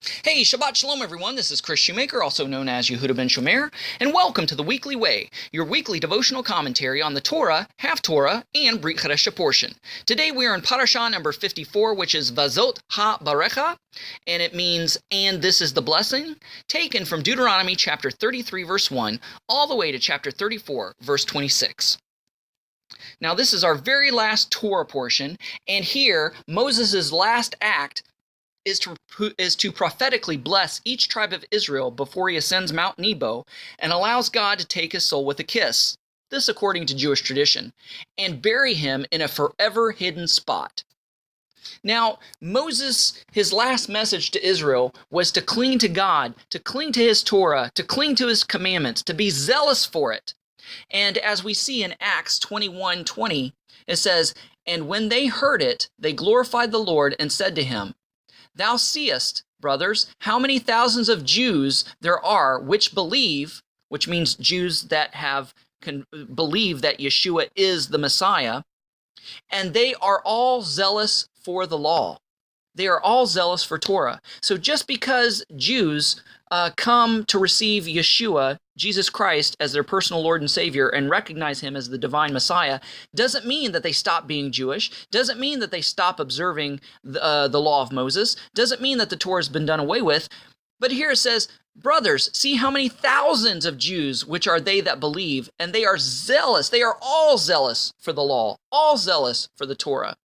Hey, Shabbat Shalom everyone, this is Kris Shoemaker, also known as Yehudah ben Shomeyr, and welcome to the Weekly Way, your weekly devotional commentary on the Torah, Half-Torah, and Brit Chadasha portion. Today we are in Parashah number 54, which is Vazot ha-Beracha, and it means, and this is the blessing, taken from Deuteronomy chapter 33, verse 1, all the way to chapter 34, verse 26. Now this is our very last Torah portion, and here Moses' last act is to prophetically bless each tribe of Israel before he ascends Mount Nebo and allows God to take his soul with a kiss, this according to Jewish tradition, and bury him in a forever hidden spot. Now, Moses, his last message to Israel was to cling to God, to cling to his Torah, to cling to his commandments, to be zealous for it. And as we see in Acts 21:20, it says, "And when they heard it, they glorified the Lord and said to him, Thou seest, brothers, how many thousands of Jews there are which believe," which means Jews that believe that Yeshua is the Messiah, "and they are all zealous for the law." They are all zealous for Torah. So just because Jews come to receive Yeshua, Jesus Christ, as their personal Lord and Savior and recognize him as the divine Messiah, doesn't mean that they stop being Jewish, doesn't mean that they stop observing the law of Moses, doesn't mean that the Torah has been done away with. But here it says, "Brothers, see how many thousands of Jews, which are they that believe, and they are zealous." They are all zealous for the law, all zealous for the Torah.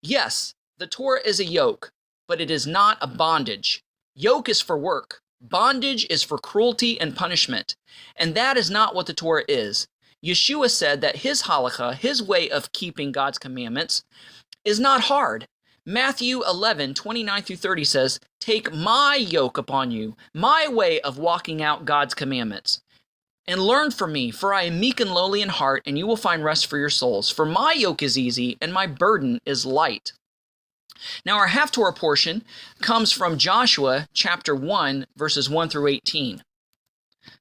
Yes, the Torah is a yoke, but it is not a bondage. Yoke is for work. Bondage is for cruelty and punishment. And that is not what the Torah is. Yeshua said that his halakha, his way of keeping God's commandments, is not hard. Matthew 11:29-30 says, "Take my yoke upon you, my way of walking out God's commandments, and learn from me, for I am meek and lowly in heart, and you will find rest for your souls. For my yoke is easy, and my burden is light." Now our Half-Torah portion comes from Joshua chapter 1, verses 1-18.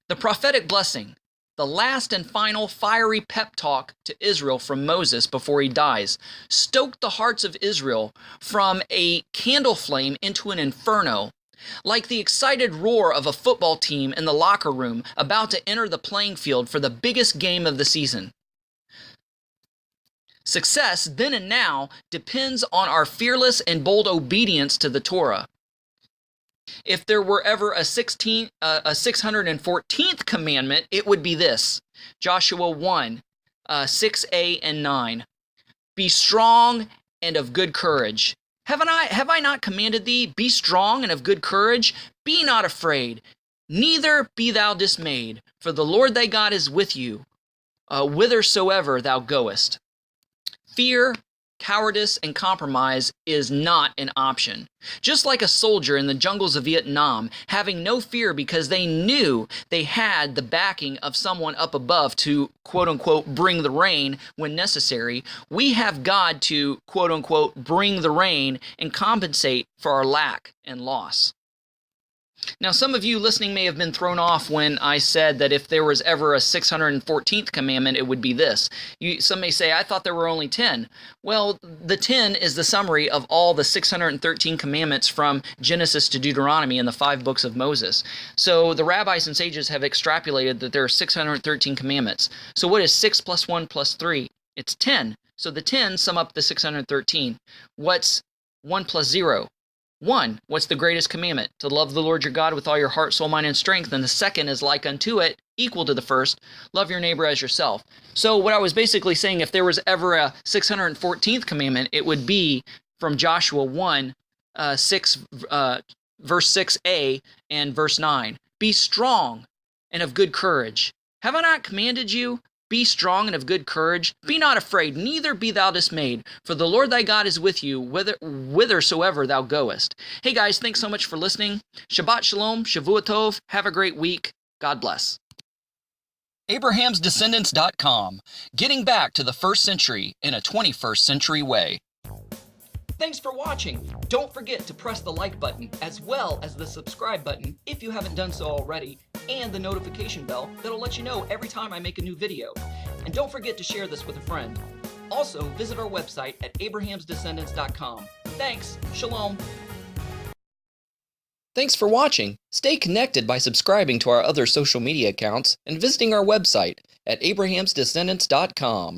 The prophetic blessing, the last and final fiery pep talk to Israel from Moses before he dies, stoked the hearts of Israel from a candle flame into an inferno, like the excited roar of a football team in the locker room about to enter the playing field for the biggest game of the season. Success then and now depends on our fearless and bold obedience to the Torah. If there were ever a 614th commandment, it would be this. Joshua 1, 6a and 9. "Be strong and of good courage. Have I not commanded thee? Be strong and of good courage. Be not afraid, neither be thou dismayed, for the Lord thy God is with you, whithersoever thou goest." Fear, cowardice, and compromise is not an option. Just like a soldier in the jungles of Vietnam, having no fear because they knew they had the backing of someone up above to, quote-unquote, bring the rain when necessary, we have God to, quote-unquote, bring the rain and compensate for our lack and loss. Now, some of you listening may have been thrown off when I said that if there was ever a 614th commandment, it would be this. Some may say, I thought there were only 10. Well, the 10 is the summary of all the 613 commandments from Genesis to Deuteronomy in the 5 books of Moses. So the rabbis and sages have extrapolated that there are 613 commandments. So what is 6 plus 1 plus 3? It's 10. So the 10 sum up the 613. What's 1 plus 0? 1. What's the greatest commandment? To love the Lord your God with all your heart, soul, mind, and strength. And the second is like unto it, equal to the first. Love your neighbor as yourself. So what I was basically saying, if there was ever a 614th commandment, it would be from Joshua 1, verse 6a and verse 9. "Be strong and of good courage. Have I not commanded you? Be strong and of good courage. Be not afraid, neither be thou dismayed, for the Lord thy God is with you, whithersoever thou goest." Hey guys, thanks so much for listening. Shabbat Shalom, Shavua Tov, have a great week. God bless. AbrahamsDescendants.com, getting back to the 1st century in a 21st century way. Thanks for watching. Don't forget to press the like button as well as the subscribe button if you haven't done so already, and the notification bell that'll let you know every time I make a new video. And don't forget to share this with a friend. Also, visit our website at AbrahamsDescendants.com. Thanks. Shalom. Thanks for watching. Stay connected by subscribing to our other social media accounts and visiting our website at abrahamsdescendants.com.